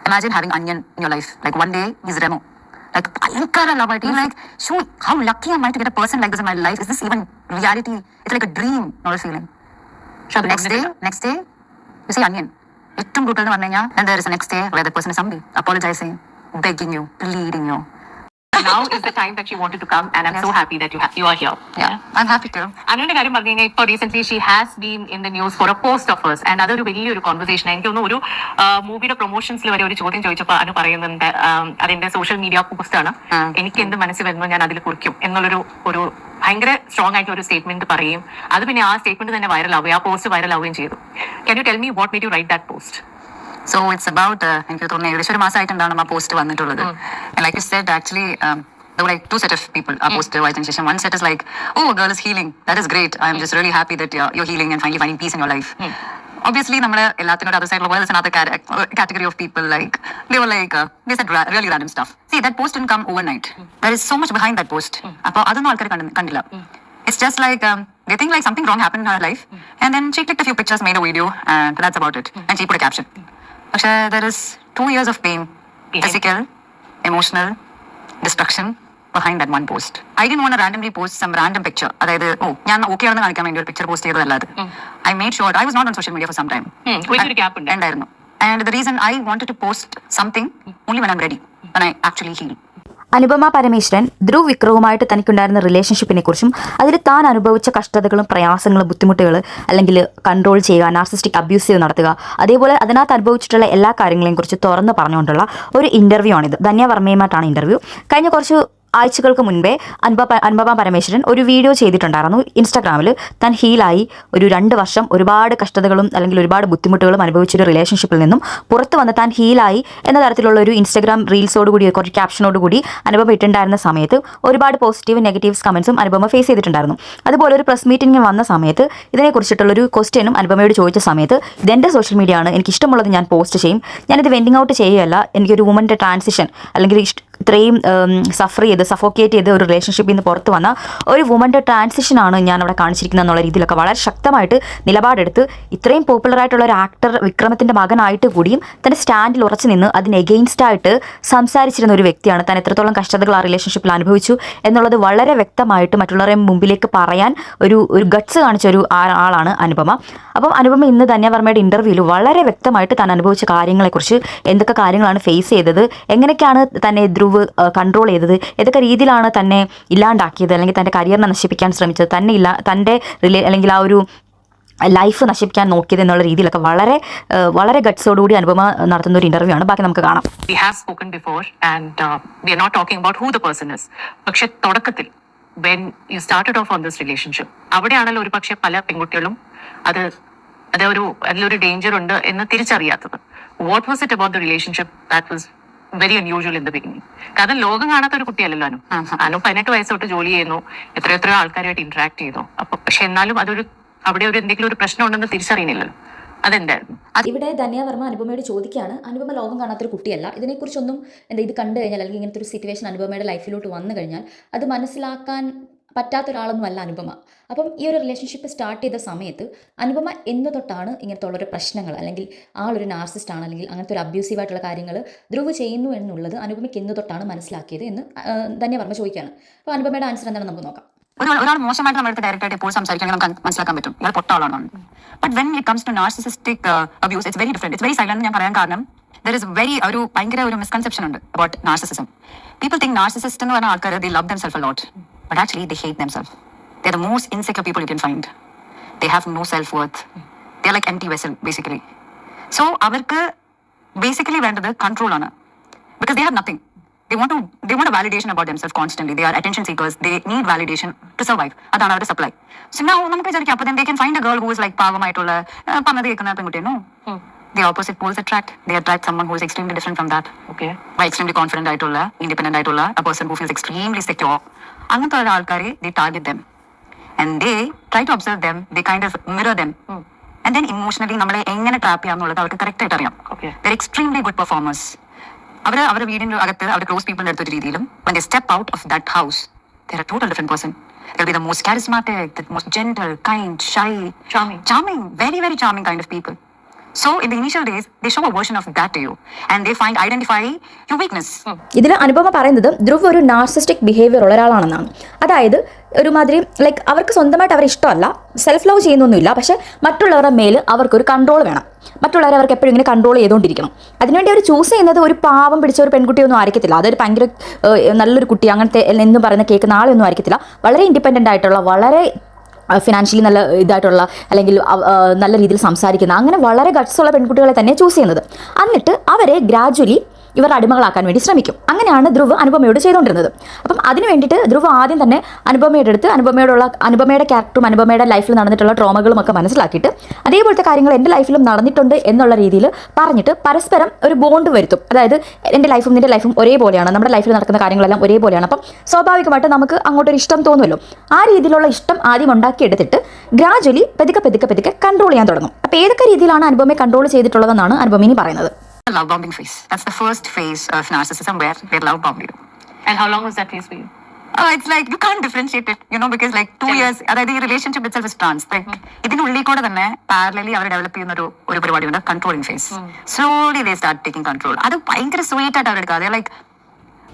Imagine having Onion in your life. Like one day he's Remo. Like I love it. You're like, shoot, how lucky am I to get a person like this in my life? Is this even reality? It's like a dream, not a feeling. So the next day, you see Onion. It's brutal എന്ന് പറഞ്ഞു കഴിഞ്ഞാൽ, then there is a next day where the person is somebody apologizing, begging you, pleading you. Now is the time that she wanted to come, and I'm so happy that you are here. Yeah, I'm happy to. Anuവിന്റെ കാര്യം പറഞ്ഞു കഴിഞ്ഞാൽ ഇപ്പോൾ recent she has been in the news for a post of hers, and അതൊരു വലിയൊരു conversation. എനിക്ക് തോന്നുന്നു ഒരു മൂവിയുടെ പ്രൊമോഷൻസിൽ വരെ ഒരു ചോദ്യം ചോദിച്ചപ്പോൾ അനു പറയുന്നുണ്ട്, അതിന്റെ സോഷ്യൽ മീഡിയ പോസ്റ്റാണ്, എനിക്ക് എന്ത് മനസ്സിൽ വരുന്നു ഞാൻ അതിൽ കുറിക്കും എന്നുള്ളൊരു ഒരു ഭയങ്കര സ്ട്രോങ് ആയിട്ട് ഒരു സ്റ്റേറ്റ്മെന്റ് പറയും. അത് പിന്നെ ആ സ്റ്റേറ്റ്മെന്റ് തന്നെ വൈറലാവുകയും ആ പോസ്റ്റ് വൈറലാവുകയും ചെയ്തു. Can you tell me what made you write that post? So it's about എനിക്ക് തോന്നുന്നു ഏകദേശം ഒരു മാസമായിട്ടുണ്ടാണ് ആ പോസ്റ്റ് വന്നിട്ടുള്ളത്. And like you said, actually there were like two set of people ആ പോസ്റ്റ് വായിച്ചതിന് ശേഷം. One set is like, oh, a girl is healing, that is great, I'm just really happy that you're healing and finally finding peace in your life. Obviously നമ്മൾ എല്ലാത്തിനോട് other side of the world is another category of people, like they were like they said really random stuff. See, that post didn't come overnight. There is so much behind that post. അപ്പോൾ അതൊന്നും ആൾക്കാർ കണ്ടില്ല. It's just like they think like something wrong happened in her life, and then she clicked a few pictures, made a video, and that's about it. And she put a caption. പക്ഷേ there is 2 years of pain, physical, emotional destruction behind that one post. I didn't want to randomly post some random picture. അതായത് ഞാൻ okay ആണെന്ന് കാണിക്കാൻ വേണ്ടി ഒരു picture post ചെയ്തതല്ലാതെ. I made sure I was not on social media for some time. ഉണ്ടായിരുന്നു. And the reason I wanted to post something only when I'm ready, when I actually heal. Anupama Parameswaran Dhruv വിക്രവുമായിട്ട് തനിക്കുണ്ടായിരുന്ന റിലേഷൻഷിപ്പിനെ കുറിച്ചും അതിൽ താൻ അനുഭവിച്ച കഷ്ടതകളും പ്രയാസങ്ങളും ബുദ്ധിമുട്ടുകൾ, അല്ലെങ്കിൽ കൺട്രോൾ ചെയ്യുക, നാർസിസ്റ്റിക് അബ്യൂസീവ് നടത്തുക, അതേപോലെ അതിനകത്ത് അനുഭവിച്ചിട്ടുള്ള എല്ലാ കാര്യങ്ങളെയും കുറിച്ച് തുറന്ന് പറഞ്ഞുകൊണ്ടുള്ള ഒരു ഇൻ്റർവ്യൂ ആണിത്. ധന്യ വർമ്മയുമായിട്ടാണ് ഇൻ്റർവ്യൂ. കഴിഞ്ഞ കുറച്ച് ആഴ്ചകൾക്ക് മുൻപേ അനുപമ പരമേശ്വരൻ ഒരു വീഡിയോ ചെയ്തിട്ടുണ്ടായിരുന്നു ഇൻസ്റ്റാഗ്രാമിൽ. താൻ ഹീലായി ഒരു 2 വർഷം ഒരുപാട് കഷ്ടതകളും അല്ലെങ്കിൽ ഒരുപാട് ബുദ്ധിമുട്ടുകളും അനുഭവിച്ചൊരു റിലേഷൻഷിപ്പിൽ നിന്നും പുറത്ത് വന്ന് താൻ ഹീലായി എന്ന തരത്തിലുള്ള ഒരു ഇൻസ്റ്റാഗ്രാം റീൽസോടുകൂടി കുറച്ച് ക്യാപ്ഷനോടുകൂടി അനുപമ ഇട്ടുണ്ടായിരുന്ന സമയത്ത് ഒരുപാട് പോസിറ്റീവ് നെഗറ്റീവ്സ് കമൻസും അനുപമ ഫേസ് ചെയ്തിട്ടുണ്ടായിരുന്നു. അതുപോലെ ഒരു പ്രസ് മീറ്റിംഗ് വന്ന സമയത്ത് ഇതിനെക്കുറിച്ചിട്ടുള്ളൊരു ക്വസ്റ്റ്യനും അനുപമയോട് ചോദിച്ച സമയത്ത്, ഇതെൻ്റെ സോഷ്യൽ മീഡിയ ആണ്, എനിക്ക് ഇഷ്ടമുള്ളത് ഞാൻ പോസ്റ്റ് ചെയ്യും, ഞാനിത് വെൻഡിങ് ഔട്ട് ചെയ്യുകയല്ല, എനിക്കൊരു വുമൻ്റെ ട്രാൻസിഷൻ അല്ലെങ്കിൽ ഇത്രയും സഫോക്കേറ്റ് ചെയ്ത് ഒരു റിലേഷൻഷിപ്പിൽ നിന്ന് പുറത്ത് വന്ന ഒരു വുമൻ്റെ ട്രാൻസിഷനാണ് ഞാൻ അവിടെ കാണിച്ചിരിക്കുന്നത് എന്നുള്ള രീതിയിലൊക്കെ വളരെ ശക്തമായിട്ട് നിലപാടെടുത്ത് ഇത്രയും പോപ്പുലറായിട്ടുള്ള ഒരു ആക്ടർ വിക്രമത്തിൻ്റെ മകനായിട്ട് കൂടിയും തൻ്റെ സ്റ്റാൻഡിൽ ഉറച്ചു നിന്ന് അതിന് എഗെയിൻസ്റ്റായിട്ട് സംസാരിച്ചിരുന്ന ഒരു വ്യക്തിയാണ്. താൻ എത്രത്തോളം കഷ്ടതകൾ ആ റിലേഷൻഷിപ്പിൽ അനുഭവിച്ചു എന്നുള്ളത് വളരെ വ്യക്തമായിട്ട് മറ്റുള്ളവരെ മുമ്പിലേക്ക് പറയാൻ ഒരു ഗട്ട്സ് കാണിച്ച ഒരു ആളാണ് അനുപമ. അപ്പം അനുപമ ഇന്ന് ധന്യ വർമ്മയുടെ ഇൻ്റർവ്യൂവിൽ വളരെ വ്യക്തമായിട്ട് താൻ അനുഭവിച്ച കാര്യങ്ങളെക്കുറിച്ച്, എന്തൊക്കെ കാര്യങ്ങളാണ് ഫേസ് ചെയ്തത്, എങ്ങനെയൊക്കെയാണ് തന്നെ ധ്രുവ് കൺട്രോൾ ചെയ്തത്, ഏതൊക്കെ രീതിയിലാണ് തന്നെ ഇല്ലാണ്ടാക്കിയത്, അല്ലെങ്കിൽ തൻ്റെ കരിയറിനെ നശിപ്പിക്കാൻ ശ്രമിച്ചത്, തൻ്റെ അല്ലെങ്കിൽ ആ ഒരു ലൈഫ് നശിപ്പിക്കാൻ നോക്കിയത് എന്നുള്ള രീതിയിലൊക്കെ വളരെ വളരെ ഗട്ട്സോടുകൂടി അനുപമ നടത്തുന്ന ഒരു ഇൻ്റർവ്യൂ ആണ്. ബാക്കി നമുക്ക് കാണാം. We have spoken before and we are not talking about who the person is. പക്ഷെ തുടക്കത്തിൽ when you started off on this relationship, അവിടെയാണല്ലോ ഒരു പക്ഷെ പല പെൺകുട്ടികളും അതിലൊരു ഡേഞ്ചർ ഉണ്ട് എന്ന് തിരിച്ചറിയാത്തത്. What was it about the relationship that was very unusual in the beginning? കാരണം ലോകം കാണാത്ത ഒരു കുട്ടിയല്ലല്ലോ അനു 18 വയസ്സ് തൊട്ട് ജോലി ചെയ്യുന്നു, എത്രയോ ആൾക്കാരുമായിട്ട് ഇന്ററാക്ട് ചെയ്യുന്നു. അപ്പൊ പക്ഷെ എന്നാലും അവിടെ എന്തെങ്കിലും ഒരു പ്രശ്നം ഉണ്ടെന്ന് തിരിച്ചറിയുന്നില്ലല്ലോ. അതെന്തായിരുന്നു? ഇവിടെ ധന്യ വർമ്മ അനുപമയോട് ചോദിക്കുകയാണ്, അനുപമ ലോകം കാണാത്തൊരു കുട്ടിയല്ല, ഇതിനെക്കുറിച്ചൊന്നും ഇത് കണ്ടു കഴിഞ്ഞാൽ അല്ലെങ്കിൽ ഇങ്ങനത്തെ ഒരു സിറ്റുവേഷൻ അനുപമയുടെ ലൈഫിലോട്ട് വന്നു കഴിഞ്ഞാൽ അത് മനസ്സിലാക്കാൻ പറ്റാത്തൊരാളൊന്നുമല്ല അനുപമ. അപ്പം ഈ ഒരു റിലേഷൻഷിപ്പ് സ്റ്റാർട്ട് ചെയ്ത സമയത്ത് അനുപമ എന്ന് തൊട്ടാണ് ഇങ്ങനത്തെ ഉള്ളൊരു പ്രശ്നങ്ങൾ, അല്ലെങ്കിൽ ആളൊരു നാർസിസ്റ്റ് ആണ്, അല്ലെങ്കിൽ അങ്ങനത്തെ ഒരു അബ്യൂസീവായിട്ടുള്ള കാര്യങ്ങൾ ധ്രുവ് ചെയ്യുന്നു എന്നുള്ളത് അനുപമയ്ക്ക് എന്ന് തൊട്ടാണ് മനസ്സിലാക്കിയത് എന്ന് ധന്യ വർമ്മ ചോദിക്കുകയാണ്. അപ്പോൾ അനുപമയുടെ ആൻസർ എന്താണെന്ന് നമുക്ക് നോക്കാം. ഒരാൾ മോശമായിട്ട് നമ്മുടെ ഡയറക്റ്റായിട്ട് എപ്പോൾ സംസാരിക്കുകയാണെങ്കിൽ നമുക്ക് മനസ്സിലാക്കാൻ പറ്റും ഇയാൾ പൊട്ട ആളാണോ. But when it comes to narcissistic abuse it's very different. It's very silent. ഞാൻ പറയാൻ കാരണം there is ഭയങ്കര ഒരു മിസ്കൺസെപ്ഷൻ ഉണ്ട് about narcissism. People think narcissist എന്ന് പറഞ്ഞ ആൾക്കാർ they love themselves a lot, but actually they hate themselves. They are the most insecure people you can find. They have no self-worth. They are like empty vessel basically. So അവർക്ക് basically വേണ്ടത് control ആണ്, because they have nothing. They want a validation about themselves constantly. They are attention seekers. They need validation to survive. അതാണ് അവരുടെ supply. So now നമുക്ക് വിചാരിക്കാം അപ്പോൾ then they can find a girl who is like പാവമായിട്ടുള്ള പറഞ്ഞത് കേൾക്കുന്ന പെൺകുട്ടിയെ. No. The opposite poles attract. They attract someone who is extremely different from that. Okay. Extremely confident ആയിട്ടുള്ള, independent ആയിട്ടുള്ള, a person who feels extremely secure. അങ്ങനത്തെ ഉള്ള ആൾക്കാരെ they target them and they try to observe them. They kind of mirror them. And then emotionally നമ്മളെ എങ്ങനെ trap ചെയ്യാന്നുള്ളത് അവർക്ക് correct ആയിട്ട് അറിയാം. They're extremely good performers. അവരുടെ വീടിന്റെ അകത്ത് അവരുടെ ക്ലോസ് പീപ്പിളിന്റെ അടുത്തൊരു രീതിയിലും when they step out of that house they're a total different person. They'll be the most charismatic, the most gentle, kind, shy, charming, very very charming kind of people. So in the initial days, they show a version of that to you, and they identify your weakness. ഇതിൽ അനുപമ പറയുന്നത് ധ്രുവ് ഒരു narcissistic behaviour ഉള്ള ഒരാളാണെന്നാണ്. അതായത് ഒരുമാതിരി like അവർക്ക് സ്വന്തമായിട്ട് അവർ ഇഷ്ടമല്ല, self love ചെയ്യുന്നൊന്നുമില്ല, പക്ഷേ മറ്റുള്ളവരുടെ മേൽ അവർക്കൊരു കൺട്രോൾ വേണം. മറ്റുള്ളവരെ അവർക്ക് എപ്പോഴും ഇങ്ങനെ കൺട്രോൾ ചെയ്തുകൊണ്ടിരിക്കണം. അതിനുവേണ്ടി അവർ ചൂസ് ചെയ്യുന്നത് ഒരു പാവം പിടിച്ച ഒരു പെൺകുട്ടിയൊന്നും ആയിരിക്കത്തില്ല. അതൊരു ഭയങ്കര നല്ലൊരു കുട്ടി അങ്ങനത്തെ എന്ന് പറയുന്ന കേൾക്കുന്ന ആളൊന്നും ആയിരിക്കത്തില്ല. വളരെ ഇൻഡിപെൻഡൻ്റ് ആയിട്ടുള്ള, വളരെ ഫിനാൻഷ്യലി നല്ല ഇതായിട്ടുള്ള, അല്ലെങ്കിൽ നല്ല രീതിയിൽ സംസാരിക്കുന്ന, അങ്ങനെ വളരെ ഗട്ട്സുള്ള പെൺകുട്ടികളെ തന്നെ ചൂസ് ചെയ്യുന്നത്. എന്നിട്ട് അവരെ ഗ്രാജ്വലി ഇവർ അടിമകളാക്കാൻ വേണ്ടി ശ്രമിക്കും. അങ്ങനെയാണ് ധ്രുവ് അനുപമയോട് ചെയ്തുകൊണ്ടിരുന്നത്. അപ്പം അതിന് വേണ്ടിയിട്ട് ധ്രുവ് ആദ്യം തന്നെ അനുപമയുടെ അടുത്ത് അനുപമയുടെ ക്യാരക്ടറും അനുപമയുടെ ലൈഫിൽ നടന്നിട്ടുള്ള ട്രോമകളും ഒക്കെ മനസ്സിലാക്കിയിട്ട് അതേപോലത്തെ കാര്യങ്ങൾ എൻ്റെ ലൈഫിലും നടന്നിട്ടുണ്ട് എന്നുള്ള രീതിയിൽ പറഞ്ഞിട്ട് പരസ്പരം ഒരു ബോണ്ട് വരുത്തും. അതായത് എൻ്റെ ലൈഫും നിൻ്റെ ലൈഫും ഒരേപോലെയാണ്, നമ്മുടെ ലൈഫിൽ നടക്കുന്ന കാര്യങ്ങളെല്ലാം ഒരേപോലെയാണ്, അപ്പം സ്വാഭാവികമായിട്ട് നമുക്ക് അങ്ങോട്ടൊരു ഇഷ്ടം തോന്നുമല്ലോ. ആ രീതിയിലുള്ള ഇഷ്ടം ആദ്യം ഉണ്ടാക്കിയെടുത്തിട്ട് ഗ്രാജ്വലി പതുക്കെ കൺട്രോൾ ചെയ്യാൻ തുടങ്ങും. അപ്പോൾ ഏതൊക്കെ രീതിയിലാണ് അനുപമയെ കൺട്രോൾ ചെയ്തിട്ടുള്ളതെന്നാണ് അനുപമിനി പറയുന്നത്. The love bombing phase. That's the first phase of narcissism where they love bomb you. And how long was that phase for you? It's like you can't differentiate it, because like 2 years, അതായത് ഈ relationship itself is trans. Like ഇതിനുള്ളിൽ കൂടെ തന്നെ parallelly അവർ develop ചെയ്യുന്ന ഒരു പരിപാടിയുണ്ട്, controlling phase. Slowly they start taking control. അത് ഭയങ്കര സ്വീറ്റ് ആയിട്ട് അവരെടുക്കുക. അതേ ലൈക്ക്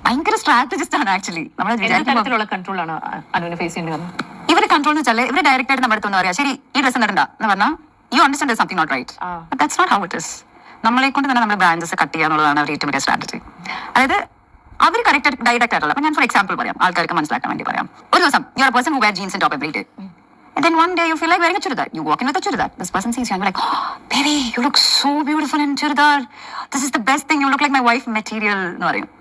ഭയങ്കര സ്ട്രാറ്റജിസ്റ്റ് ആണ് ആക്ച്വലി. നമ്മൾ തരത്തിലുള്ള കൺട്രോൾ ആണ് അനുവിന് ഫേസ് ചെയ്യേണ്ടി വന്നത്? ഇവര് കൺട്രോൾ എന്ന് വെച്ചാൽ ഇവര് ഡയറക്റ്റ് ആയിട്ട് നമ്മുടെ അടുത്ത് പറയാം, ശരി ഈ ഡ്രസ് ഇടണ്ട എന്ന് പറഞ്ഞാൽ you understand something not right. But that's not how it is. നമ്മളെ കൊണ്ട് തന്നെ നമ്മുടെ ബ്രാഞ്ചസ് കട്ട് ചെയ്യാന്നുള്ളതാണ് അവർ ഏറ്റവും വലിയ സ്ട്രാറ്റജി. അതായത് അവർ കറക്റ്റ് ഡയറക്റ്റ് ആയിട്ടുള്ള, അപ്പൊ ഞാൻ ഫോർ എക്സാമ്പിൾ പറയാം, ആൾക്കാർക്ക് മനസ്സിലാക്കാൻ വേണ്ടി പറയാം. ഒരു ദിവസം you are a person who wear jeans and top every day, and then one day you feel like wearing a churidar. You walk in with a churidar. This person sees you and you're like, oh, baby, you look so beautiful in churidar. This is the best thing. You look like my wife material.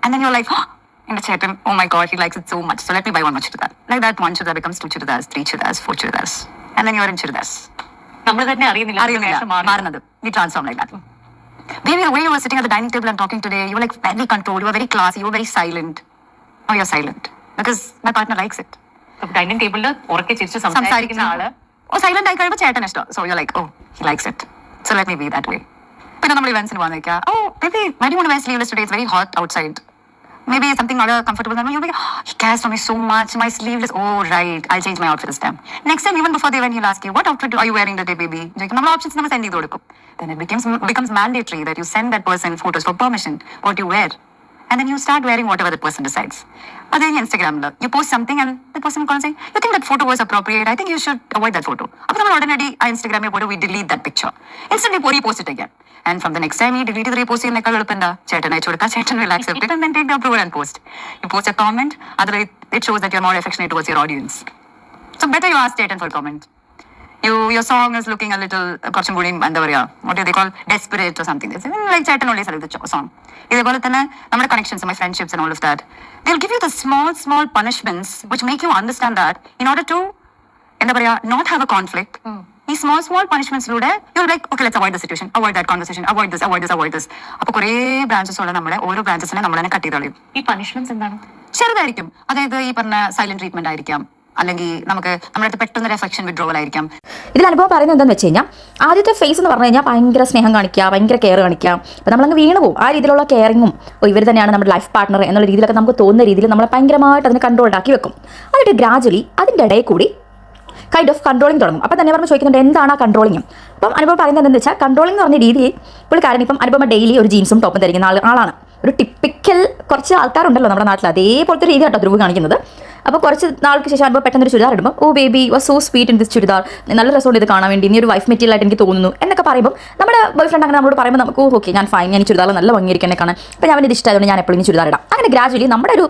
And then you're like, oh, in the chat, oh my god, he likes it so much. So let me buy one more churidar. Like that, one churidar becomes 2 churidars, 3 churidars, 4 churidars, and then you're in churidars. നമ്മൾ തന്നെ അറിയുന്നില്ല മാറുന്നത്. You transform like that. Baby, the way you were sitting at the dining table and talking today, you were like very controlled, you were very classy, you were very silent. Now you're silent because my partner likes it. Dining ടേബിളിൽ ഉറക്കെ ചിരിച്ച് സംസാരിക്കുന്ന ആള് silent ആയി കഴിയുമ്പോൾ ചേട്ടൻ ഇഷ്ടം. So you like, oh he likes it, so let me be that way. പിന്നെ നമ്മൾ ഇവന്റ്സിന് പോകാൻ നിൽക്കുക, oh baby why do you want to wear sleeveless today? It's very hot outside. Maybe something not comfortable. Then you'll be like, oh, he cares for me so much. My sleeveless. Oh right, I'll change my outfit this time. Next time, even before the event, he'll ask you, what outfit are you wearing today, baby? നമ്മൾ options നമ്മൾ send ചെയ്ത് കൊടുക്കും. Then it becomes mandatory that you send that person photos for permission what you wear, and then you start wearing whatever the person decides. Other than Instagram, you post something and the person will say, you think that photo was appropriate? I think you should avoid that photo. After നമ്മൾ already Instagram photo, we delete that picture. Instantly repost it again. And from the next time you delete the repost ചെയ്യുന്നേക്കാൾ എളുപ്പം എന്താ, ചേട്ടൻ അയച്ചു കൊടുക്കുക, ചേട്ടൻ will accept it and then take the approval and post. You post a comment, otherwise it shows that you're more affectionate towards your audience. So better you ask ചേട്ടൻ for a comment. Your song is looking a little കുറച്ചും കൂടി എന്താ പറയാ, what do they call, desperate or something. Like ചേട്ടൻ only select the song. ഇതേപോലെ തന്നെ നമ്മുടെ connections, my friendships and all of that, they'll give you the small punishments which make you understand that in order to എന്താ പറയാ not have a conflict, ഈ small punishmentsലൂടെ you'll be like, okay, let's avoid the situation, avoid that conversation, avoid this. അപ്പൊ കുറേ branches ഉള്ള നമ്മളെ ഓരോ ബ്രാഞ്ചസിനെ നമ്മൾ തന്നെ കട്ട് ചെയ്ത് കളയും. ഈ പണിഷ്മെന്റ്സ് എന്താണ്? ചെറുതായിരിക്കും. അതായത് ഈ പറഞ്ഞ സൈലന്റ് ട്രീറ്റ്മെന്റ് ആയിരിക്കാം, അല്ലെങ്കിൽ നമുക്ക് നമ്മുടെ അടുത്ത് പെട്ടെന്നൊരു എഫെക്ഷൻ വിഡ്രോവൽ ആയിരിക്കാം. ഇതിൽ അനുഭവം പറയുന്നത് എന്താണെന്ന് വെച്ച് കഴിഞ്ഞാൽ, ആദ്യത്തെ ഫേസ് എന്ന് പറഞ്ഞു കഴിഞ്ഞാൽ ഭയങ്കര സ്നേഹം കാണിക്കുക, ഭയങ്കര കെയർ കാണിക്കുക. അപ്പോൾ നമ്മളങ്ങ് വീണ് പോകും. ആ രീതിയിലുള്ള കെയറിങ്ങും ഇവർ തന്നെയാണ് നമ്മുടെ ലൈഫ് പാർട്ണർ എന്നുള്ള രീതിയിലൊക്കെ നമുക്ക് തോന്നുന്ന രീതിയിൽ നമ്മളെ ഭയങ്കരമായിട്ട് അതിനെ കൺട്രോൾഡ് ആക്കി വെക്കും. എന്നിട്ട് ഗ്രാജുവലി അതിൻ്റെ ഇടയിൽ കൂടി കൈൻഡ് ഓഫ് കൺട്രോളിങ് തുടങ്ങും. അപ്പോൾ തന്നെ പറഞ്ഞ് ചോദിക്കുന്നുണ്ട് എന്താണ് ആ കൺട്രോളിങ്. അപ്പം അനുഭവം പറയുന്നത് എന്താണെന്ന് വെച്ചാൽ, കൺട്രോളിംഗ് എന്ന് പറഞ്ഞ രീതിയിൽ പുള്ളിക്കാരൻ ഇപ്പം അനുഭവം ഡെയിലി ഒരു ജീൻസും ടോപ്പും ധരിക്കുന്ന ആളാണ്. ഒരു ടിപ്പിക്കൽ കുറച്ച് ആൾക്കാരുണ്ടല്ലോ നമ്മുടെ നാട്ടിൽ, അതേപോലത്തെ രീതി കേട്ടോ ധ്രുവ് കാണിക്കുന്നത്. അപ്പോൾ കുറച്ച് നാൾക്ക് ശേഷം അനുഭവം പെട്ടെന്നൊരു ചുരിദാർ ഇടുമ്പോൾ, oh baby was so sweet in this churidar, നല്ല രസമുണ്ട് ഇത് കാണാൻ വേണ്ടി, നീ ഒരു വൈഫ് മെറ്റീരിയൽ ആയിട്ട് എനിക്ക് തോന്നുന്നു എന്നൊക്കെ പറയുമ്പോൾ, നമ്മുടെ ബോയ് ഫ്രണ്ട് അങ്ങനെ നമ്മളോട് പറയുമ്പോൾ നമുക്ക് ഓക്കെ ഞാൻ ഫൈൻ, ഞാൻ ചുരിദാർ നല്ല ഭംഗിയിരിക്കണേ കാണാൻ, അപ്പോൾ ഞാൻ ഇത് ഇഷ്ടമായതുകൊണ്ട് ഞാൻ എപ്പോഴും ചുരിദാർ ഇടാം. അങ്ങനെ ഗ്രാജുവലി നമ്മുടെ ഒരു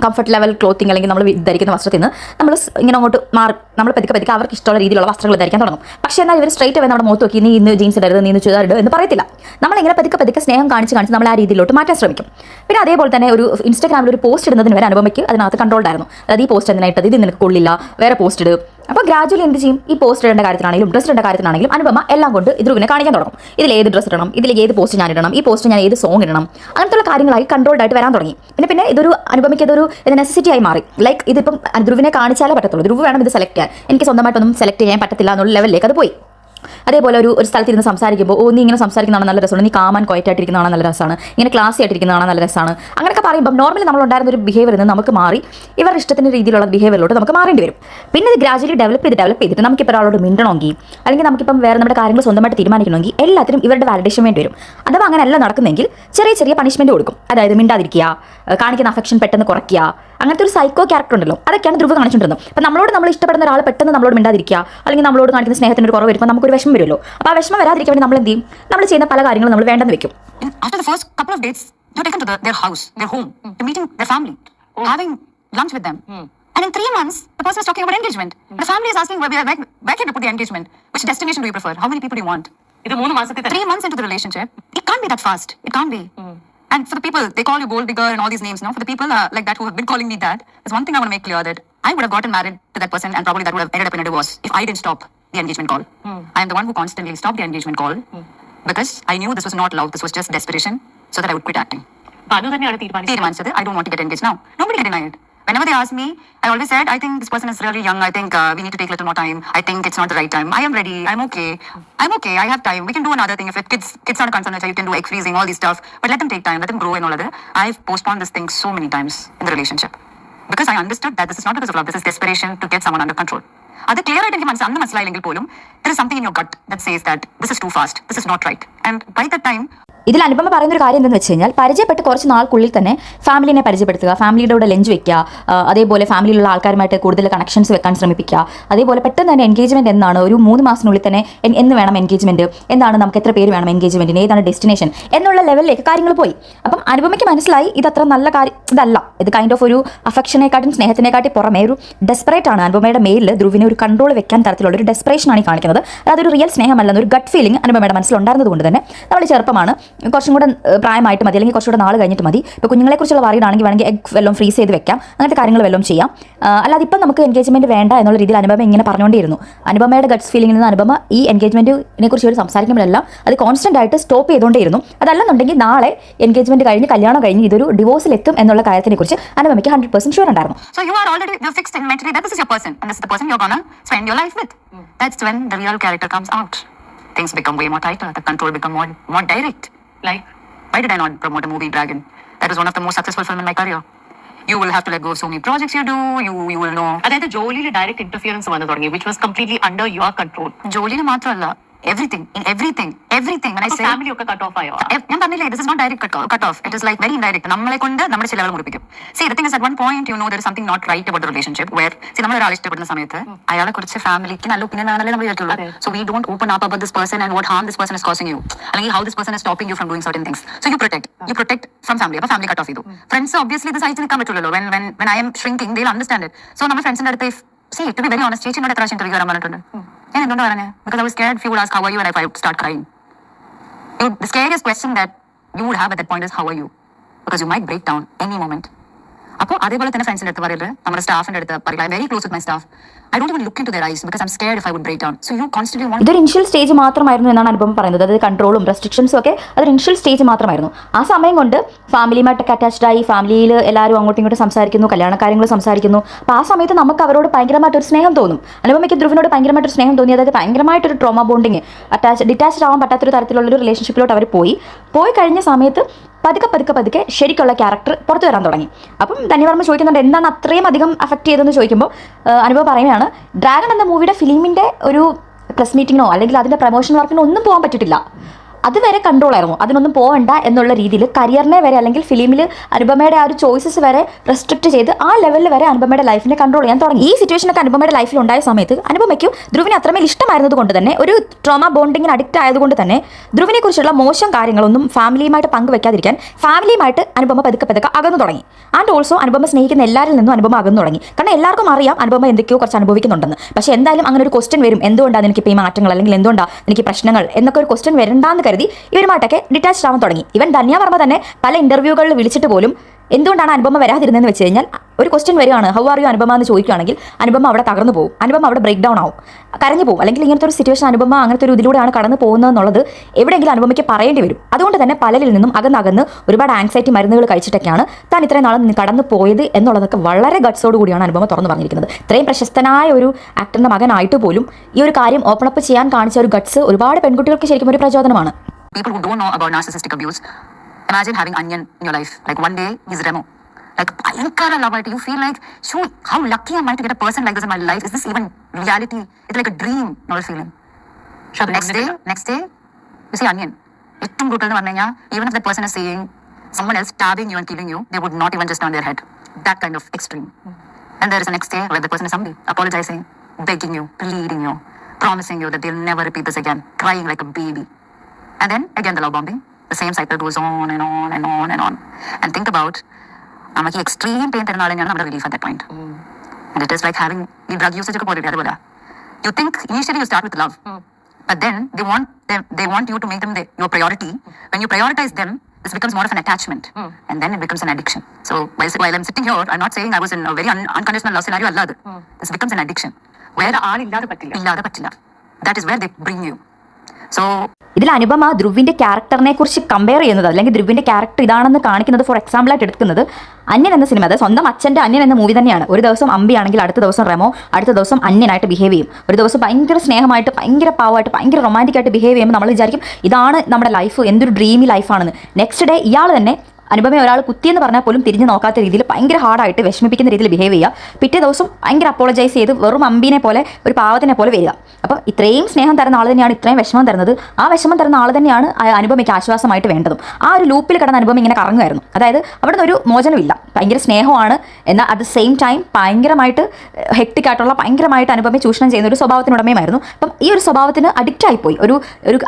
കംഫർട്ട് ലെവൽ ക്ലോത്തിങ് അല്ലെങ്കിൽ നമ്മൾ ധരിക്കുന്ന വസ്ത്രത്തിൽ നിന്ന് നമ്മൾ ഇങ്ങനെ അങ്ങോട്ട് മാറും. നമ്മൾ പതുക്കെ അവർക്ക് ഇഷ്ടമുള്ള രീതിയിലുള്ള വസ്ത്രങ്ങൾ ധരിക്കാൻ തുടങ്ങും. പക്ഷേ എന്നാൽ ഇവർ സ്ട്രൈറ്റ് ആയി നമ്മുടെ മുഖത്ത് നോക്കി നീ ഇന്ന് ജീൻസ് ഇടരുത്, നീ ഇന്ന് ചുരിദാർ ഇടുക എന്ന് പറയത്തില്ല. നമ്മളിങ്ങനെ പതുക്കെ സ്നേഹം കാണിച്ച് നമ്മൾ ആ രീതിയിലോട്ട് മാറ്റാൻ ശ്രമിക്കും. പിന്നെ അതേപോലെ തന്നെ ഒരു ഇൻസ്റ്റാഗ്രാമിൽ ഒരു പോസ്റ്റ് ഇടുന്നതിന് വരെ അനുഭവയ്ക്ക് അതിനകത്ത് കൺട്രോൾഡ് ആയിരുന്നു. അതായത് ഈ പോസ്റ്റ് എന്തിനായിട്ടത്, ഇത് നിനക്ക് കൊള്ളില്ല, വേറെ പോസ്റ്റ് ഇട്. അപ്പോൾ ഗ്രാജുവലി എന്ത് ചെയ്യും, ഈ പോസ്റ്റ് ഇടേണ്ട കാര്യത്തിലാണെങ്കിലും ഡ്രസ് ഇടേണ്ട കാര്യത്തിലാണെങ്കിലും അനുപമ എല്ലാം കൊണ്ട് ധ്രുവിനെ കാണിക്കാൻ തുടങ്ങും. ഇതിൽ ഏത് ഡ്രസ് ഇടണം, ഇതിൽ ഏത് പോസ്റ്റ് ഞാൻ ഇടണം, ഈ പോസ്റ്റ് ഞാൻ ഏത് സോങ് ഇടണം, അങ്ങനത്തെ കാര്യങ്ങളായി കൺട്രോൾഡ് ആയിട്ട് വരാൻ തുടങ്ങി. പിന്നെ ഇതൊരു അനുപമയ്ക്ക് ഇതൊരു നെസസിറ്റി ആയി മാറി. ലൈക്ക് ഇതിപ്പം ധ്രുവിനെ കാണിച്ചാലേ പറ്റത്തുള്ളൂ, ധ്രുവ് വേണം ഇത് സെലക്ട് ചെയ്യാൻ, എനിക്ക് സ്വന്തമായിട്ടൊന്നും സെലക്ട് ചെയ്യാൻ പറ്റത്തില്ല എന്നുള്ള ലെവലിലേക്ക് അത് പോയി. അതേപോലെ ഒരു സ്ഥലത്തിരുന്ന് സംസാരിക്കുമ്പോൾ നീ ഇങ്ങനെ സംസാരിക്കുന്നതാണ് നല്ല രസമാണ്, നീ കാമൻ ക്വയറ്റായിട്ടിരിക്കുന്നതാണ് നല്ല രസമാണ്, ഇങ്ങനെ ക്ലാസ് ആയിട്ടിരിക്കുന്നതാണ് നല്ല രസമാണ്, അങ്ങനെയൊക്കെ പറയുമ്പോൾ നോർമലി നമ്മളുണ്ടായിരുന്ന ഒരു ബിഹേവിയറിൽ നിന്ന് നമുക്ക് മാറി ഇവരുടെ ഇഷ്ടത്തിൻ്റെ രീതിയിലുള്ള ബിഹേവിയറിലോട്ട് നമുക്ക് മാറേണ്ടി വരും. പിന്നെ ഇത് ഗ്രാജുവലി ഡെവലപ്പ് ചെയ്തിട്ട് നമുക്കിപ്പോൾ ഒരാളോട് മിണ്ടണമെങ്കിൽ അല്ലെങ്കിൽ നമുക്കിപ്പം വേറെ നമ്മുടെ കാര്യങ്ങൾ സ്വന്തമായിട്ട് തീരുമാനിക്കണമെങ്കിൽ എല്ലാത്തിനും ഇവരുടെ വാലിഡേഷൻ വേണ്ടി വരും. അഥവാ അങ്ങനെയല്ല നടക്കുന്നെങ്കിൽ ചെറിയ ചെറിയ പണിഷ്മെൻറ്റ് കൊടുക്കും. അതായത് മിണ്ടാതിരിക്കുക, കാണിക്കുന്ന അഫെക്ഷൻ പെട്ടെന്ന് കുറയ്ക്കുക, അങ്ങനത്തെ ഒരു സൈക്കോ ക്യാരക്ടർ ഉണ്ടല്ലോ, അതൊക്കെയാണ് ധ്രുവ് കാണിച്ചുകൊണ്ടിരുന്നത്. അപ്പം നമ്മൾ ഇഷ്ടപ്പെടുന്ന ഒരാൾ പെട്ടെന്ന് നമ്മളോട് മിണ്ടാതിരിക്കുക അല്ലെങ്കിൽ നമ്മളോട് കാണിക്കുന്ന സ്നേഹത്തിന് ഒരു കുറവ് വരുമ്പോൾ നമുക്കൊരു വിഷമം വരുമല്ലോ. അപ്പോൾ ആ വിഷമം വരാതിരിക്കാൻ വേണ്ടി നമ്മൾ എന്ത് ചെയ്യും? നമ്മൾ ചെയ്യുന്ന പല കാര്യങ്ങളും നമ്മൾ വേണ്ടെന്ന് വെക്കും. After the first couple of dates, you're taken to their house, their home, to meeting their family, having lunch with them. And in 3 months, the person is talking about engagement. The family is asking, where can you put the engagement? Which destination do you prefer? How many people do you want? ഇത് 3 മാസത്തിൽ 3 months into the relationship, it can't be that fast. It can't be. And for the people, they call you gold digger and all these names, no? For the people like that who have been calling me that, there's one thing I want to make clear, that I would have gotten married to that person and probably that would have ended up in a divorce if I didn't stop the engagement call. I am the one who constantly stopped the engagement call because I knew this was not love, this was just desperation so that I would quit acting. Anu തന്നെയാണ് തീരുമാനിച്ചത്. I don't want to get engaged now. Nobody can deny it. Whenever they ask me, I always said, I think this person is really young. I think we need to take a little more time. I think it's not the right time. I am ready. I'm okay. I have time. We can do another thing. If kids not a concern, you can do egg freezing, all these stuff. But let them take time. Let them grow and all of that. I've postponed this thing so many times in the relationship because I understood that this is not because of love. This is desperation to get someone under control. അത് clear ആയിട്ട് എനിക്ക് അന്ന് മനസ്സിലായില്ലെങ്കിൽ പോലും there is something in your gut that says that this is too fast. This is not right. And by that time, ഇതിൽ അനുപമ പറയുന്ന ഒരു കാര്യം എന്തെന്ന് വെച്ച് കഴിഞ്ഞാൽ, പരിചയപ്പെട്ട് കുറച്ച് നാൾക്കുള്ളിൽ തന്നെ ഫാമിലിനെ പരിചയപ്പെടുത്തുക, ഫാമിലിയുടെ കൂടെ ലഞ്ച് വെക്കുക, അതേപോലെ ഫാമിലിയിലുള്ള ആൾക്കാരുമായിട്ട് കൂടുതൽ കണക്ഷൻസ് വെക്കാൻ ശ്രമിപ്പിക്കുക. അതേപോലെ പെട്ടെന്ന് തന്നെ എൻഗേജ്മെൻറ്റ് എന്നാണ്, ഒരു 3 മാസത്തിനുള്ളിൽ തന്നെ എന്ന് വേണം എൻഗേജ്മെൻറ്റ്, എന്താണ്, നമുക്ക് എത്ര പേര് വേണം എൻഗേജ്മെൻറ്റിന്, ഏതാണ് ഡെസ്റ്റിനേഷൻ എന്നുള്ള ലെവലിലേക്ക് കാര്യങ്ങൾ പോയി. അപ്പം അനുപമയ്ക്ക് മനസ്സിലായി ഇതത്ര നല്ല കാര്യം ഇതല്ല. ഇത് കൈൻഡ് ഓഫ് ഒരു അഫക്ഷനെക്കാട്ടും സ്നേഹത്തിനെക്കാട്ടി പുറമേ ഒരു ഡെസ്പറേറ്റ് ആണ്. അനുപമയുടെ മെയിലിൽ ധ്രുവിനെ ഒരു കൺട്രോൾ വെക്കാൻ തരത്തിലുള്ള ഒരു ഡെസ്പറേഷനാണ് കാണിക്കുന്നത്. അതൊരു റിയൽ സ്നേഹമല്ലെന്ന് ഒരു ഗട്ട് ഫീലിംഗ് അനുപമയുടെ മനസ്സിലുണ്ടായിരുന്നത് കൊണ്ട് തന്നെ നമ്മൾ ചെറുപ്പമാണ്, കുറച്ചും കൂടെ പ്രായമായിട്ട് മതി അല്ലെങ്കിൽ കുറച്ചുകൂടെ നാൾ കഴിഞ്ഞിട്ട് മതി. ഇപ്പോൾ കുഞ്ഞുങ്ങളെക്കുറിച്ചുള്ള വറീഡാണെങ്കിൽ വേണമെങ്കിൽ എഗ് വല്ലതും ഫ്രീസ് ചെയ്ത് വെക്കാം, അങ്ങനത്തെ കാര്യങ്ങൾ വല്ലതും ചെയ്യാം. അല്ലാതെ ഇപ്പം നമുക്ക് എൻഗേജ്മെൻറ്റ് വേണ്ട എന്നുള്ള രീതിയിൽ അനുപമ ഇങ്ങനെ പറഞ്ഞുകൊണ്ടിരുന്നു. അനുപമയുടെ ഗട്ട്സ് ഫീലിംഗിൽ നിന്ന് അനുപമ ഈ എൻഗേജ്മെൻറ്റിനെ കുറിച്ച് ഒരു സംസാരിക്കുമ്പോഴെല്ലാം അത് കോൺസ്റ്റൻ്റ് ആയിട്ട് സ്റ്റോപ്പ് ചെയ്തുകൊണ്ടേയിരുന്നു. അതല്ലെന്നുണ്ടെങ്കിൽ നാളെ എൻഗേജ്മെൻറ്റ് കഴിഞ്ഞ് കല്യാണം കഴിഞ്ഞ് ഇതൊരു ഡിവോഴ്സിലെത്തും എന്നുള്ള കാര്യത്തിനെ കുറിച്ച് അനുപമയ്ക്ക് 100% ഷുവർ ഉണ്ടായിരുന്നു. So you are already fixed mentally that this is your person and this is the person you're gonna spend your life with. That's when the real character comes out. Things become way more tighter. The control become more direct. Like, why did I not promote a movie, Dragon? That was one of the most successful film in my career. You will have to let go of so many projects you do. You will know. അതായത് ജോലിയിൽ direct interference വന്നു തുടങ്ങി, which was completely under your control. ജോലിയിൽ മാത്രമല്ല, everything when I say family ഒക്കെ cut off ആയോ? ഞാൻ പറഞ്ഞില്ലേ, this is not direct cut off. It is like very indirect. നമ്മളെ കൊണ്ട് നമ്മുടെ ചിലവുകൾ മുറിപ്പിക്കും. See, the thing is, at one point you know there is something not right about the relationship where നമ്മൾ ഒരാളെ ഇഷ്ടപ്പെടുന്ന സമയത്ത് അയാളെ കുറിച്ച് ഫാമിലിക്ക് നല്ല ഒപ്പീനിയൻ ആണല്ലേ നമ്മൾ വിചാരിക്കുള്ളൂ. So we don't open up about this person and what harm this person is causing you, അല്ലെങ്കിൽ how this person is stopping you from doing certain things. So you protect from family. അപ്പോൾ family cut off ചെയ്തു. Friends obviously ഇത് സഹിച്ച് നിൽക്കാൻ പറ്റില്ലല്ലോ. when I am shrinking, they'll understand it. So നമ്മൾ ഫ്രണ്ട്സിന്റെ അടുത്ത് see, to be very honest, ചേച്ചിനോട് എത്ര പ്രാവശ്യം ഇന്റർവ്യൂ വരാൻ പറഞ്ഞിട്ടുണ്ട്. ഞാൻ എന്തുകൊണ്ട് പറഞ്ഞേ? Because I was scared if you would ask how are you and if I would start crying. The scariest question that you would have at that point is how are you, because you might break down any moment. അപ്പോൾ അതേപോലെ തന്നെ ഫ്രണ്ട്സിന്റെ അടുത്ത് പറയരുത്, നമ്മുടെ സ്റ്റാഫിന്റെ അടുത്ത് പറയില്ല. I very close with my staff. I don't even look into their eyes because I'm scared if I would break down. So you constantly want. ഇതൊരു ഇനിഷ്യൽ സ്റ്റേജ് മാത്രമായിരുന്നു എന്നാണ് അനുപമ പറയുന്നത്. അതായത് കൺട്രോളും റെസ്ട്രിക്ഷൻസും ഒക്കെ അതൊരു ഇനിഷ്യൽ സ്റ്റേജ് മാത്രമായിരുന്നു. ആ സമയം കൊണ്ട് ഫാമിലിയുമായിട്ടൊക്കെ അറ്റാച്ച്ഡ് ആയി, ഫാമിലിയിൽ എല്ലാവരും അങ്ങോട്ടും ഇങ്ങോട്ടും സംസാരിക്കുന്നു, കല്യാണ കാര്യങ്ങൾ സംസാരിക്കുന്നു. അപ്പോൾ ആ സമയത്ത് നമുക്ക് അവരോട് ഭയങ്കരമായിട്ടൊരു സ്നേഹം തോന്നും. അനുപമയ്ക്ക് ധ്രുവിനോട് ഭയങ്കരമായിട്ടൊരു സ്നേഹം തോന്നി. അതായത് ഭയങ്കരമായിട്ടൊരു ട്രോമ ബോണ്ടിങ്, ഡിറ്റാച്ച്ഡ് ആവാൻ പറ്റാത്തൊരു തരത്തിലുള്ളൊരു റിലേഷൻഷിപ്പിലോട്ട് അവർ പോയി കഴിഞ്ഞ സമയത്ത് പതുക്കെ ശരിക്കുള്ള ക്യാരക്ടർ പുറത്തു വരാൻ തുടങ്ങി. അപ്പം ധന്യവർമ്മ ചോദിക്കുന്നുണ്ട് എന്താണ് അത്രയും അധികം അഫക്റ്റ് ചെയ്തതെന്ന് ചോദിക്കുമ്പോൾ അനുഭവം പറയുകയാണ്, ഡ്രാഗൺ എന്ന മൂവിയുടെ ഫിലിമിൻ്റെ ഒരു പ്രസ് മീറ്റിങ്ങിനോ അല്ലെങ്കിൽ അതിൻ്റെ പ്രൊമോഷൻ വർക്കിനോ ഒന്നും പോകാൻ പറ്റിയിട്ടില്ല. അതുവരെ കൺട്രോൾ ആയിരുന്നു, അതിനൊന്നും പോകണ്ട എന്നുള്ള രീതിയിൽ കരിയറിനെ വരെ അല്ലെങ്കിൽ ഫിലിമിൽ അനുപമയുടെ ആ ഒരു ചോയ്സസ് വരെ റെസ്ട്രിക്റ്റ് ചെയ്ത് ആ ലെവലിൽ വരെ അനുപമയുടെ ലൈഫിനെ കൺട്രോൾ ചെയ്യാൻ തുടങ്ങി. ഈ സിറ്റുവേഷനൊക്കെ അനുപമയുടെ ലൈഫിൽ ഉണ്ടായ സമയത്ത് അനുപമയ്ക്കും ധ്രുവിനെ അത്രമേൽ ഇഷ്ടമായിരുന്നത് കൊണ്ട് തന്നെ, ഒരു ട്രോമ ബോണ്ടിങ്ങിന് അഡിക്റ്റ് ആയതുകൊണ്ട് തന്നെ ധ്രുവിനെ കുറിച്ചുള്ള മോശം കാര്യങ്ങളൊന്നും ഫാമിലിയുമായിട്ട് പങ്കുവെക്കാതിരിക്കാൻ ഫാമിലിയുമായിട്ട് അനുപമ പതുക്കെ അകന്നു തുടങ്ങി. ആൻഡ് ഓൾസോ അനുപമ സ്നേഹിക്കുന്ന എല്ലാവരിൽ നിന്നും അനുപമ അകന്നു തുടങ്ങി. കാരണം എല്ലാവർക്കും അറിയാം അനുപമ എന്തൊക്കെയോ കുറച്ച് അനുഭവിക്കുന്നുണ്ടെന്ന്. പക്ഷേ എന്തായാലും അങ്ങനെ ഒരു ക്വസ്റ്റ്യൻ വരും, എന്തുകൊണ്ടാണ് എനിക്കിപ്പോൾ ഈ മാറ്റങ്ങൾ അല്ലെങ്കിൽ എന്തുകൊണ്ടാണ് എനിക്ക് പ്രശ്നങ്ങൾ എന്നൊക്കെ ഒരു ക്വസ്റ്റ്യൻ വരണ്ടാന്ന് കരുതി ഇവരുമായിട്ടൊക്കെ ഡിറ്റാച്ച്ഡ് ആവാൻ തുടങ്ങി. ഇവൻ ധന്യവർമ്മ തന്നെ പല ഇന്റർവ്യൂകളിൽ വിളിച്ചിട്ട് പോലും എന്തുകൊണ്ടാണ് അനുപമ വരാതിരുന്നതെന്ന് വെച്ച് കഴിഞ്ഞാൽ ഒരു ക്വസ്റ്റ്യൻ വരികയാണ് ഹൗ ആർ യു അനുപമ എന്ന് ചോദിക്കുകയാണെങ്കിൽ അനുപമ അവിടെ തകർന്നു പോകും, അനുപമ അവിടെ ബ്രേക്ക് ഡൗൺ ആവും, കരഞ്ഞു പോകും. അല്ലെങ്കിൽ ഇങ്ങനത്തെ ഒരു സിറ്റുവേഷൻ അനുപമ അങ്ങനത്തെ ഒരു ഇതിലൂടെയാണ് കടന്നു പോകുന്നതെന്നുള്ളത് എവിടെയെങ്കിലും അനുപമയ്ക്ക് പറയേണ്ടി വരും. അതുകൊണ്ട് തന്നെ പലരിൽ നിന്നും അകന്നകന്ന് ഒരുപാട് ആങ്സൈറ്റി മരുന്നുകൾ കഴിച്ചിട്ടൊക്കെയാണ് താൻ ഇത്രയും നാളെ കടന്നു പോയത് എന്നുള്ളതൊക്കെ വളരെ ഗട്ട്സോട് കൂടിയാണ് അനുപമ തുറന്നു പറഞ്ഞിരിക്കുന്നത്. ഇത്രയും പ്രശസ്തനായ ഒരു ആക്ടറിന്റെ മകനായിട്ട് പോലും ഈ ഒരു കാര്യം ഓപ്പൺ അപ്പ് ചെയ്യാൻ കാണിച്ച ഒരു ഗട്ട്സ് ഒരുപാട് പെൺകുട്ടികൾക്ക് ശരിക്കും ഒരു പ്രചോദനമാണ്. People who don't know about narcissistic abuse, imagine having Onion in your life. Like one day he's Remo. Like I love it. You feel like, shoot, how lucky am I to get a person like this in my life? Is this even reality? It's like a dream, not a feeling. Sure, Next day, you see Onion. Ettum brutal nu parnaya, even if that person is saying someone else stabbing you and killing you, they would not even just turn their head. That kind of extreme. And there is a next day where the person is humbly apologizing, begging you, pleading you, promising you that they'll never repeat this again, crying like a baby. And then again the love bombing. The same cycle goes on and on and on and on. And think about namaki extreme pain therunalengana nammude relief at that point. And it is like having the drug usage ഒക്കെ പോലെ അതുപോലെ. You think initially you start with love, but then they want you to make them your priority. When you prioritize them, this becomes more of an attachment, and then it becomes an addiction. So while I'm sitting here, I'm not saying I was in a very unconditional love scenario. Allah, this becomes an addiction where ആളില്ലാതെ പറ്റില്ല. That is where they bring you. So ഇതിൽ അനുപമ ധ്രുവിന്റെ ക്യാരക്ടറിനെ കുറിച്ച് compare ചെയ്യുന്നത് അല്ലെങ്കിൽ ധ്രുവിന്റെ character ഇതാണെന്ന് കാണിക്കുന്നത് for example ആയിട്ട് എടുക്കുന്നത് അന്യൻ എന്ന സിനിമ, അതായത് സ്വന്തം അച്ഛൻ്റെ അന്യൻ എന്ന മൂവി തന്നെയാണ്. ഒരു ദിവസം അമ്പിയാണെങ്കിൽ അടുത്ത ദിവസം റെമോ, അടുത്ത ദിവസം അന്യനായിട്ട് ബിഹേവ് ചെയ്യും. ഒരു ദിവസം ഭയങ്കര സ്നേഹമായിട്ട് ഭയങ്കര പാവമായിട്ട് ഭയങ്കര റൊമാൻറ്റിക് ആയിട്ട് ബിഹേവ് ചെയ്യുമ്പോൾ നമ്മൾ വിചാരിക്കും ഇതാണ് നമ്മുടെ ലൈഫ്, എന്തൊരു ഡ്രീമി ലൈഫാണെന്ന്. നെക്സ്റ്റ് ഡേ ഇയാൾ തന്നെ അനുപമയെ ഒരാൾ കുത്തിയെന്ന് പറഞ്ഞാൽ പോലും തിരിഞ്ഞ് നോക്കാത്ത രീതിയിൽ ഭയങ്കര ഹാർഡായിട്ട് വിഷമിപ്പിക്കുന്ന രീതിയിൽ ബിഹേവ് ചെയ്യുക. പിറ്റേ ദിവസം ഭയങ്കര അപ്പോളജൈസ് ചെയ്ത് വെറും അമ്പീനെ പോലെ ഒരു പാവത്തിനെ പോലെ വരിക. അപ്പം ഇത്രയും സ്നേഹം തരുന്ന ആൾ തന്നെയാണ് ഇത്രയും വിഷമം തരുന്നത്. ആ വിഷമം തരുന്ന ആൾ തന്നെയാണ് അനുപമയ്ക്ക് ആശ്വാസമായിട്ട് വേണ്ടതും. ആ ഒരു ലൂപ്പിൽ കിടന്ന അനുപമ ഇങ്ങനെ കറങ്ങുമായിരുന്നു. അതായത് അവിടെ നിന്ന് ഒരു മോചനമില്ല, ഭയങ്കര സ്നേഹമാണ്, എന്നാൽ അറ്റ് ദ സെയിം ടൈം ഭയങ്കരമായിട്ട് ഹെക്ടിക് ആയിട്ടുള്ള ഭയങ്കരമായിട്ട് അനുപമയെ ചൂഷണം ചെയ്യുന്ന ഒരു സ്വഭാവത്തിനുടമയുമായിരുന്നു. അപ്പം ഈ ഒരു സ്വഭാവത്തിന് അഡിക്റ്റ് ആയിപ്പോയി. ഒരു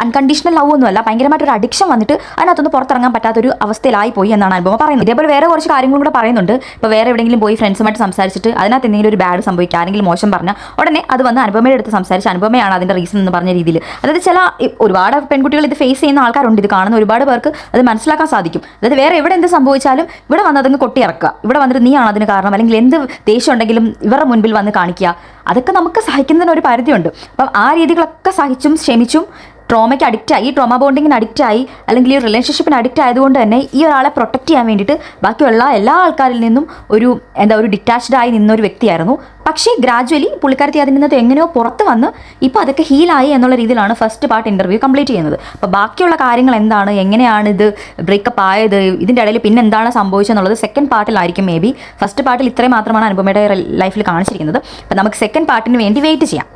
അൺകണ്ടീഷണൽ ലവ് ഒന്നുമല്ല, ഭയങ്കരമായിട്ടൊരു അഡിക്ഷൻ വന്നിട്ട് അതിനകത്തൊന്ന് പുറത്തിറങ്ങാൻ പറ്റാത്തൊരു അവസ്ഥയിലായിപ്പോയി എന്നാണ് അനുപമ പറയുന്നത്. ഇതേപോലെ വേറെ കുറച്ച് കാര്യങ്ങളും കൂടെ പറയുന്നുണ്ട്. ഇപ്പോൾ വേറെ എവിടെയെങ്കിലും പോയി ഫ്രണ്ട്സുമായിട്ട് സംസാരിച്ചിട്ട് അതിനകത്ത് എന്തെങ്കിലും ഒരു ബാഡ് സംഭവിക്കുക, ആരെങ്കിലും മോശം പറഞ്ഞാൽ ഉടനെ അത് വന്ന് അനുപമയുടെ അടുത്ത് സംസാരിച്ച് അനുപമയാണ് അതിൻ്റെ റീസൺ എന്ന് പറഞ്ഞ രീതിയിൽ, അതായത് ഒരുപാട് പെൺകുട്ടികൾ ഇത് ഫേസ് ചെയ്യുന്ന ആൾക്കാരുണ്ട്. ഇത് കാണുന്ന ഒരുപാട് പേർക്ക് അത് മനസ്സിലാക്കാൻ സാധിക്കും. അതായത് വേറെ എവിടെ എന്ത് സംഭവിച്ചാലും ഇവിടെ വന്ന് അതങ്ങ് കൊട്ടിയിറക്കുക, ഇവിടെ വന്നിട്ട് നീയാണ് അതിന് കാരണം, അല്ലെങ്കിൽ എന്ത് ദേഷ്യം ഉണ്ടെങ്കിലും ഇവരുടെ മുൻപിൽ വന്ന് കാണിക്കുക, അതൊക്കെ നമുക്ക് സഹിക്കുന്നതിന് ഒരു പരിധിയുണ്ട്. അപ്പം ആ രീതികളൊക്കെ സഹിച്ചും ക്ഷമിച്ചും ട്രോമയ്ക്ക് അഡിക്റ്റായി, ട്രോമ ബോണ്ടിങ്ങിന് അഡിക്റ്റായി, അല്ലെങ്കിൽ ഈ റിലേഷൻഷിപ്പിന് അഡിക്റ്റ് ആയതുകൊണ്ട് തന്നെ ഈ ഒരാളെ പ്രൊട്ടക്റ്റ് ചെയ്യാൻ വേണ്ടിയിട്ട് ബാക്കിയുള്ള എല്ലാ ആൾക്കാരിൽ നിന്നും ഒരു ഡിറ്റാച്ച്ഡ് ആയി നിന്നൊരു വ്യക്തിയായിരുന്നു. പക്ഷേ ഗ്രാജുവലി പുള്ളിക്കാരത്തി അതിൽ നിന്നത് എങ്ങനെയോ പുറത്ത് വന്ന് ഇപ്പോൾ അതൊക്കെ ഹീലായി എന്നുള്ള രീതിയിലാണ് ഫസ്റ്റ് പാർട്ട് ഇൻ്റർവ്യൂ കംപ്ലീറ്റ് ചെയ്യുന്നത്. അപ്പോൾ ബാക്കിയുള്ള കാര്യങ്ങൾ എന്താണ്, എങ്ങനെയാണ് ഇത് ബ്രേക്കപ്പ് ആയത്, ഇതിൻ്റെ ഇടയിൽ പിന്നെ എന്താണ് സംഭവിച്ചതെന്നുള്ളത് സെക്കൻഡ് പാർട്ടിലായിരിക്കും. മേ ബി ഫസ്റ്റ് പാർട്ടിൽ ഇത്രയും മാത്രമാണ് അനുപമയുടെ ലൈഫിൽ കാണിച്ചിരിക്കുന്നത്. അപ്പോൾ നമുക്ക് സെക്കൻഡ് പാർട്ടിന് വേണ്ടി വെയിറ്റ് ചെയ്യാം.